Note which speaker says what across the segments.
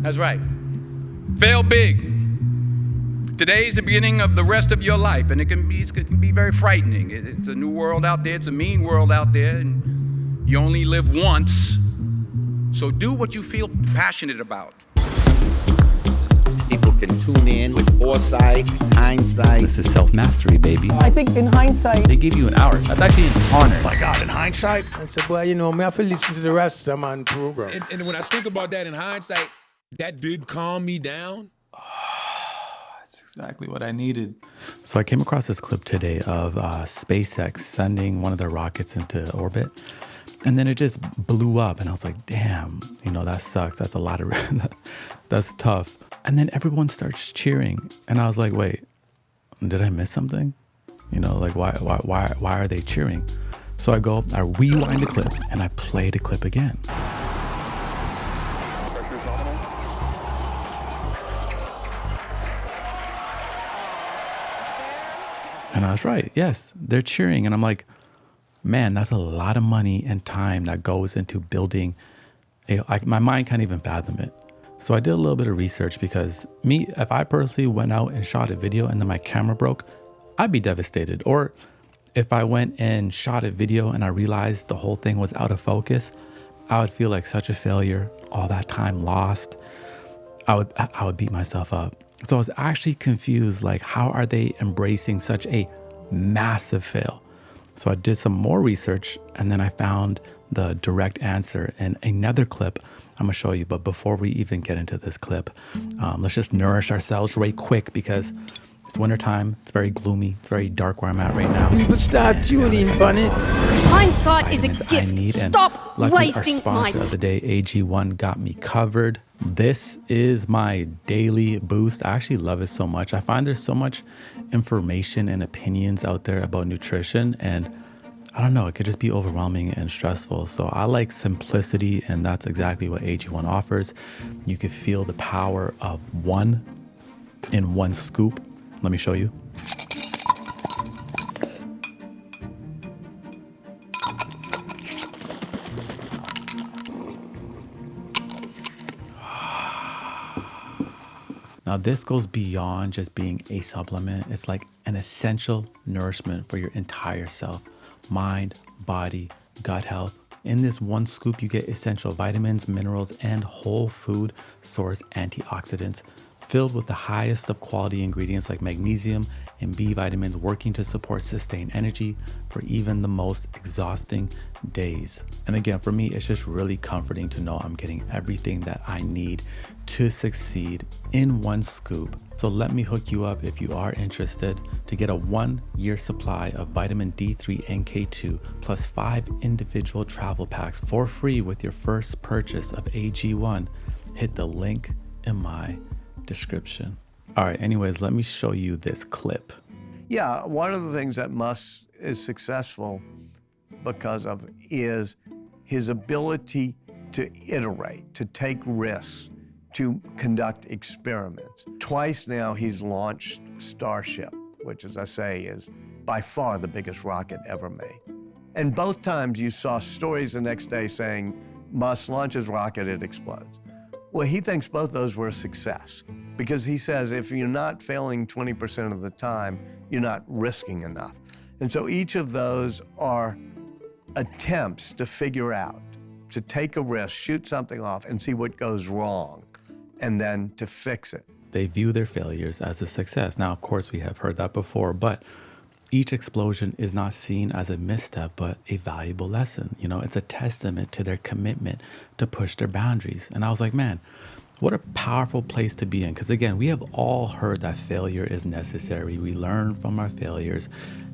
Speaker 1: That's right. Fail big. Today is the beginning of the rest of your life, and it can be very frightening. It's a new world out there. It's a mean world out there, and you only live once. So do what you feel passionate about.
Speaker 2: People can tune in with foresight, hindsight.
Speaker 3: This is self-mastery, baby.
Speaker 4: I think in hindsight,
Speaker 3: They give you an hour. That's actually an honor.
Speaker 5: My God, in hindsight?
Speaker 6: I said, well, you know, I have to listen to the rest of my program.
Speaker 5: And when I think about that in hindsight, that did calm me down.
Speaker 3: That's exactly what I needed. So I came across this clip today of SpaceX sending one of their rockets into orbit. And then it just blew up. And I was like, damn, you know, that sucks. That's a lot of, that's tough. And then everyone starts cheering. And I was like, wait, did I miss something? You know, like why are they cheering? So I rewind the clip and I play the clip again. And I was right. Yes, they're cheering. And I'm like, man, that's a lot of money and time that goes into building my mind can't even fathom it. So I did a little bit of research because if I personally went out and shot a video and then my camera broke, I'd be devastated. Or if I went and shot a video and I realized the whole thing was out of focus, I would feel like such a failure, all that time lost. I would beat myself up. So I was actually confused, like, how are they embracing such a massive fail? So I did some more research and then I found the direct answer in another clip I'm gonna show you. But before we even get into this clip, let's just nourish ourselves right quick because it's wintertime, it's very gloomy, it's very dark where I'm at right now.
Speaker 6: People start tuning, Bonnet.
Speaker 7: Hindsight is a gift. Stop wasting
Speaker 3: our sponsor
Speaker 7: light.
Speaker 3: of the day, AG1, got me covered. This is my daily boost. I actually love it so much. I find there's so much information and opinions out there about nutrition, and I don't know, it could just be overwhelming and stressful. So I like simplicity, and that's exactly what AG1 offers. You can feel the power of one in one scoop. Let me show you. Now this goes beyond just being a supplement. It's like an essential nourishment for your entire self, mind, body, gut health. In this one scoop, you get essential vitamins, minerals, and whole food source antioxidants filled with the highest of quality ingredients like magnesium and B vitamins, working to support sustained energy for even the most exhausting days. And again, for me, it's just really comforting to know I'm getting everything that I need to succeed in one scoop. So let me hook you up if you are interested to get a 1-year supply of vitamin D3 and K2 plus 5 individual travel packs for free with your first purchase of AG1. Hit the link in my description. All right, anyways, let me show you this clip.
Speaker 8: Yeah, one of the things that Musk is successful because of is his ability to iterate, to take risks, to conduct experiments. Twice now he's launched Starship, which, as I say, is by far the biggest rocket ever made. And both times you saw stories the next day saying, Musk launches rocket, it explodes. Well, he thinks both those were a success because he says if you're not failing 20% of the time, you're not risking enough. And so each of those are attempts to figure out, to take a risk, shoot something off and see what goes wrong, and then to fix it.
Speaker 3: They view their failures as a success. Now, of course, we have heard that before, but each explosion is not seen as a misstep, but a valuable lesson. You know, it's a testament to their commitment to push their boundaries. And I was like, man, what a powerful place to be in. Because again, we have all heard that failure is necessary. We learn from our failures.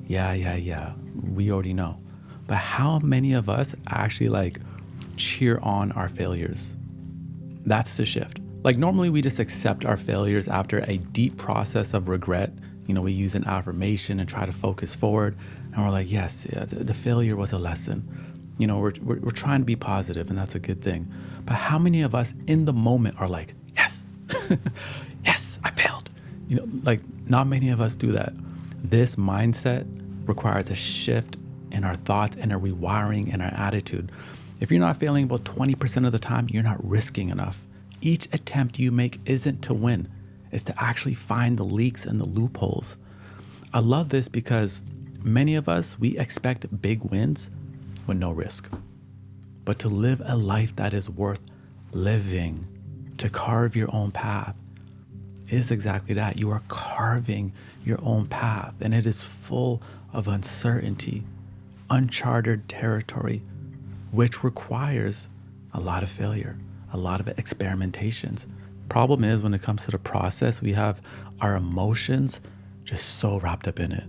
Speaker 3: Yeah. We already know. But how many of us actually like cheer on our failures? That's the shift. Like normally we just accept our failures after a deep process of regret. You know, we use an affirmation and try to focus forward. And we're like, yes, the failure was a lesson. You know, we're trying to be positive, and that's a good thing. But how many of us in the moment are like, yes, yes, I failed. You know, like not many of us do that. This mindset requires a shift in our thoughts and a rewiring in our attitude. If you're not failing about 20% of the time, you're not risking enough. Each attempt you make isn't to win, it's to actually find the leaks and the loopholes. I love this because many of us, we expect big wins with no risk. But to live a life that is worth living, to carve your own path, is exactly that. You are carving your own path, and it is full of uncertainty, uncharted territory, which requires a lot of failure, a lot of experimentations. Problem is, when it comes to the process, we have our emotions just so wrapped up in it.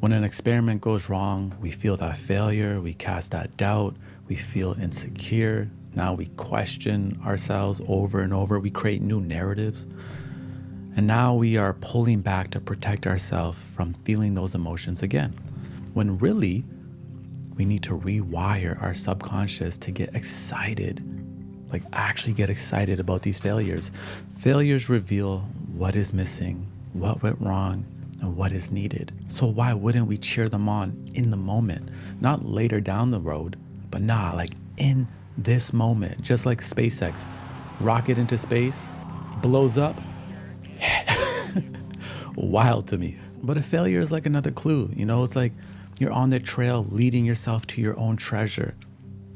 Speaker 3: When an experiment goes wrong, we feel that failure, we cast that doubt, we feel insecure. Now we question ourselves over and over. We create new narratives. And now we are pulling back to protect ourselves from feeling those emotions again. When really, we need to rewire our subconscious to get excited, like actually get excited about these failures. Failures reveal what is missing, what went wrong, and what is needed. So why wouldn't we cheer them on in the moment? Not later down the road, but like in this moment. Just like SpaceX, rocket into space, blows up. Wild to me. But a failure is like another clue. It's like you're on the trail leading yourself to your own treasure.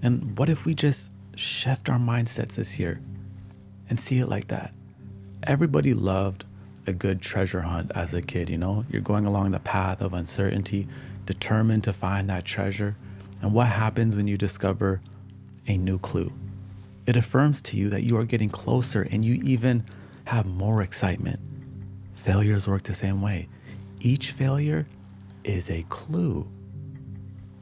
Speaker 3: And what if we just shift our mindsets this year and see it like that? Everybody loved a good treasure hunt as a kid. You're going along the path of uncertainty, determined to find that treasure. And what happens when you discover a new clue? It affirms to you that you are getting closer, and you even have more excitement. Failures work the same way. Each failure is a clue.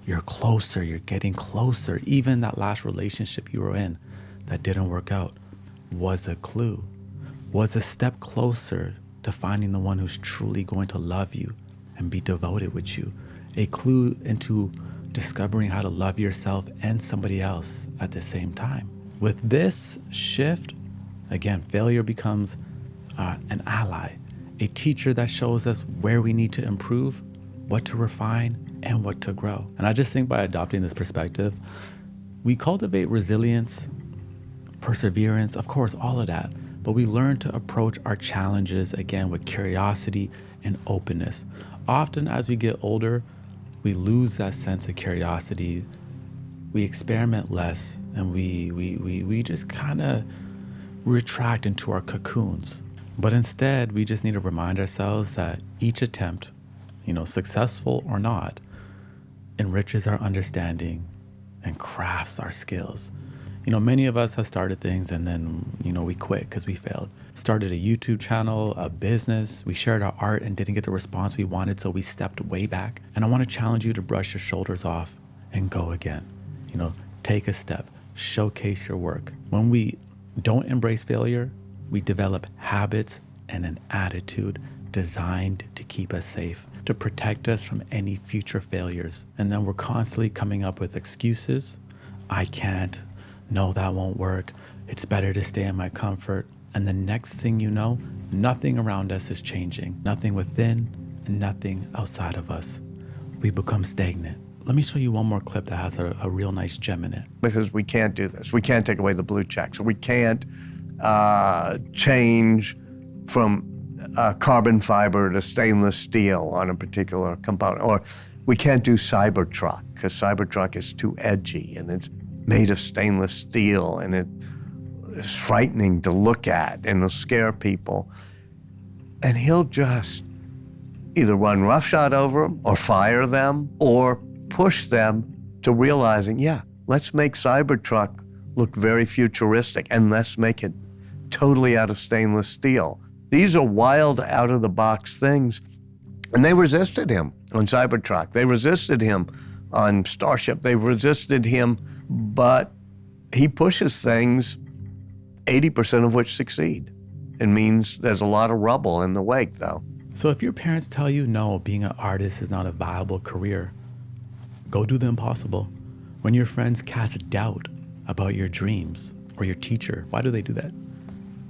Speaker 3: You're closer, you're getting closer. Even that last relationship you were in that didn't work out was a clue, was a step closer to finding the one who's truly going to love you and be devoted with you. A clue into discovering how to love yourself and somebody else at the same time. With this shift, again, failure becomes an ally, a teacher that shows us where we need to improve, what to refine, and what to grow. And I just think by adopting this perspective, we cultivate resilience, perseverance, of course, all of that, but we learn to approach our challenges again with curiosity and openness. Often as we get older, we lose that sense of curiosity. We experiment less, and we just kind of retract into our cocoons. But instead, we just need to remind ourselves that each attempt, successful or not, enriches our understanding and crafts our skills. Many of us have started things and then, we quit because we failed. Started a YouTube channel, a business. We shared our art and didn't get the response we wanted, so we stepped way back. And I want to challenge you to brush your shoulders off and go again. Take a step, showcase your work. When we don't embrace failure, we develop habits and an attitude designed to keep us safe, to protect us from any future failures. And then we're constantly coming up with excuses. I can't. No, that won't work. It's better to stay in my comfort. And the next thing you know, nothing around us is changing. Nothing within and nothing outside of us. We become stagnant. Let me show you one more clip that has a real nice gem in it.
Speaker 8: Because we can't do this. We can't take away the blue checks. We can't change from carbon fiber to stainless steel on a particular component. Or we can't do Cybertruck because Cybertruck is too edgy and it's made of stainless steel and it is frightening to look at and it'll scare people. And he'll just either run roughshod over them or fire them or push them to realizing, let's make Cybertruck look very futuristic and let's make it totally out of stainless steel. These are wild, out-of-the-box things. And they resisted him on Cybertruck. They resisted him on Starship. They resisted him, but he pushes things, 80% of which succeed. It means there's a lot of rubble in the wake, though.
Speaker 3: So if your parents tell you, no, being an artist is not a viable career, go do the impossible. When your friends cast doubt about your dreams or your teacher, why do they do that?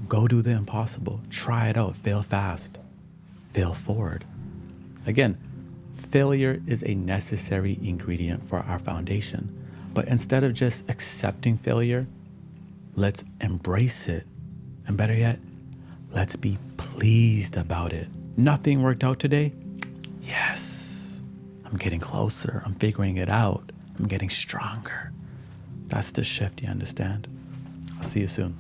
Speaker 3: Go do the impossible. Try it out. Fail fast. Fail forward. Again, failure is a necessary ingredient for our foundation. But instead of just accepting failure, let's embrace it And better yet, let's be pleased about it. Nothing worked out today? Yes. I'm getting closer. I'm figuring it out. I'm getting stronger. That's the shift, you understand? I'll see you soon.